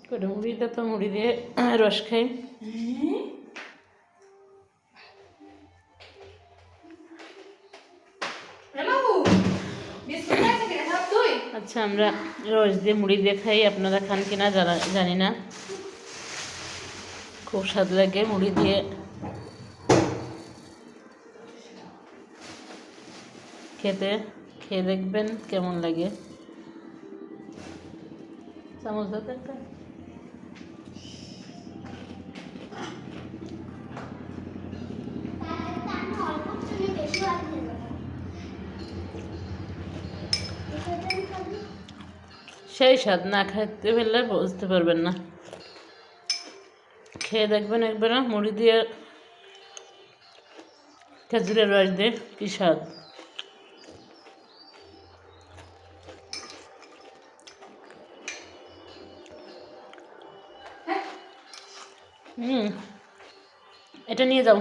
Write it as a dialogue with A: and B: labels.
A: করে মুড়িটা তো মুড়ি দিয়ে রস খাই। আচ্ছা, আমরা রস দিয়ে মুড়ি দিয়ে খাই, আপনারা খান কিনা জানি না। খুব স্বাদ লাগে মুড়ি দিয়ে খেতে, খেয়ে দেখবেন কেমন লাগে। চামচ দাও একটা। সেই স্বাদ, না খাইতে পারলে বুঝতে পারবেন না। খেয়ে দেখবেন একবার মুড়ি দিয়ে খেজুরের রস দিয়ে, কি স্বাদ। এটা নিয়ে যাও।